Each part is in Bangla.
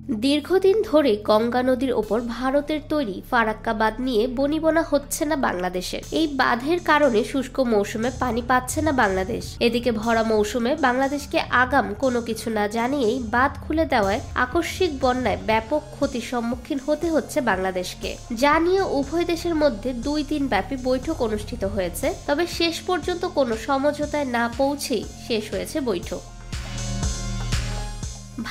দীর্ঘদিন ধরে গঙ্গা নদীর ওপর ভারতের তৈরি ফারাক্কা বাঁধ নিয়ে বনিবনা হচ্ছে না বাংলাদেশের। এই বাঁধের কারণে শুষ্ক মৌসুমে পানি পাচ্ছে না বাংলাদেশ। এদিকে ভরা মৌসুমে বাংলাদেশকে আগাম কোনো কিছু না জানিয়েই বাঁধ খুলে দেওয়ায় আকস্মিক বন্যায় ব্যাপক ক্ষতির সম্মুখীন হতে হচ্ছে বাংলাদেশকে। যা নিয়ে উভয় দেশের মধ্যে 2 দিন ব্যাপী বৈঠক অনুষ্ঠিত হয়েছে, তবে শেষ পর্যন্ত কোনো সমঝোতায় না পৌঁছেই শেষ হয়েছে বৈঠক।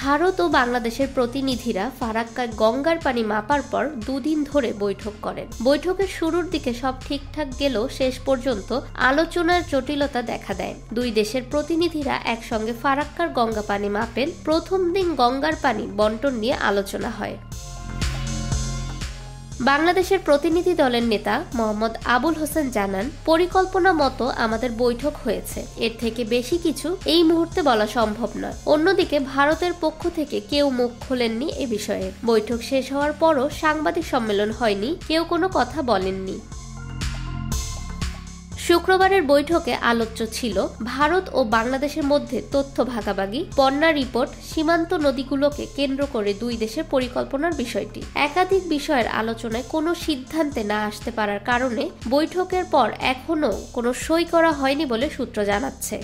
ভারত ও বাংলাদেশের প্রতিনিধিরা ফারাক্কায় গঙ্গার পানি মাপার পর 2 দিন ধরে বৈঠক করেন। বৈঠকের শুরুর দিকে সব ঠিকঠাক গেলেও শেষ পর্যন্ত আলোচনার জটিলতা দেখা দেয়। 2 দেশের প্রতিনিধিরা একসঙ্গে ফারাক্কার গঙ্গা পানি মাপেন। প্রথম দিন গঙ্গার পানি বন্টন নিয়ে আলোচনা হয়। বাংলাদেশের প্রতিনিধি দলের নেতা মোহাম্মদ আবুল হোসেন জানান, পরিকল্পনা মতো আমাদের বৈঠক হয়েছে, এর থেকে বেশি কিছু এই মুহূর্তে বলা সম্ভব নয়। অন্যদিকে ভারতের পক্ষ থেকে কেউ মুখ খোলেননি এ বিষয়ে। বৈঠক শেষ হওয়ার পরও সাংবাদিক সম্মেলন হয়নি, কেউ কোনো কথা বলেননি। শুক্রবারের বৈঠকে আলোচ্য ছিল ভারত ও বাংলাদেশের মধ্যে তথ্য ভাগাভাগি, বন্যা রিপোর্ট, সীমান্ত নদীগুলোকে কেন্দ্র করে 2 দেশের পরিকল্পনার বিষয়টি। একাধিক বিষয়ের আলোচনায় কোনো সিদ্ধান্তে না আসতে পারার কারণে বৈঠকের পর এখনও কোনো সই করা হয়নি বলে সূত্র জানাচ্ছে।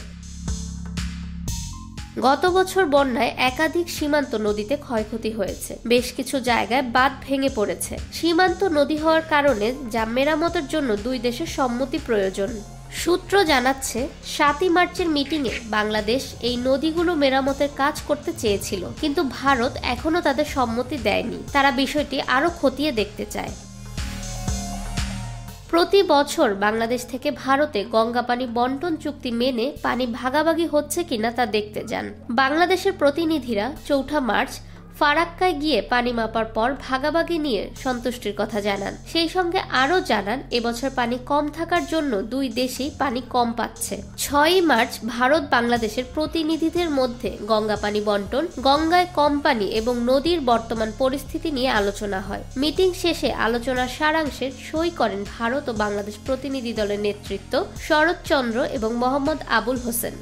গত বছর বন্যায় একাধিক সীমান্ত নদীতে ক্ষয়ক্ষতি হয়েছে। বেশ কিছু জায়গায় বাঁধ ভেঙে পড়েছে। সীমান্ত নদী হওয়ার কারণে যা মেরামতের জন্য 2 দেশের সম্মতি প্রয়োজন। সূত্র জানাচ্ছে, 7 মার্চের মিটিংয়ে বাংলাদেশ এই নদীগুলো মেরামতের কাজ করতে চেয়েছিল, কিন্তু ভারত এখনো তাদের সম্মতি দেয়নি। তারা বিষয়টি আরও খতিয়ে দেখতে চায়। প্রতি বছর বাংলাদেশ থেকে ভারতে গঙ্গা পানি বন্টন চুক্তি মেনে পানি ভাগাভাগি হচ্ছে কিনা তা দেখতে যান বাংলাদেশের প্রতিনিধিরা। 4 মার্চ ফারাক্কায় গিয়ে পানি মাপার পর ভাগাভাগি নিয়ে সন্তুষ্টির কথা জানান। সেই সঙ্গে আরও জানান, এবছর পানি কম থাকার জন্য 2 দেশেই পানি কম পাচ্ছে। 6 মার্চ ভারত বাংলাদেশের প্রতিনিধিদের মধ্যে গঙ্গা পানি বন্টন, গঙ্গায় কম পানি এবং নদীর বর্তমান পরিস্থিতি নিয়ে আলোচনা হয়। মিটিং শেষে আলোচনার সারাংশে সই করেন ভারত ও বাংলাদেশ প্রতিনিধি দলের নেতৃত্ব শরৎচন্দ্র এবং মোহাম্মদ আবুল হোসেন।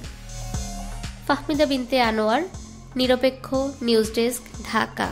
ফাহমিদা বিনতে আনোয়ার, নিরপেক্ষ নিউজ ডেস্ক, ঢাকা।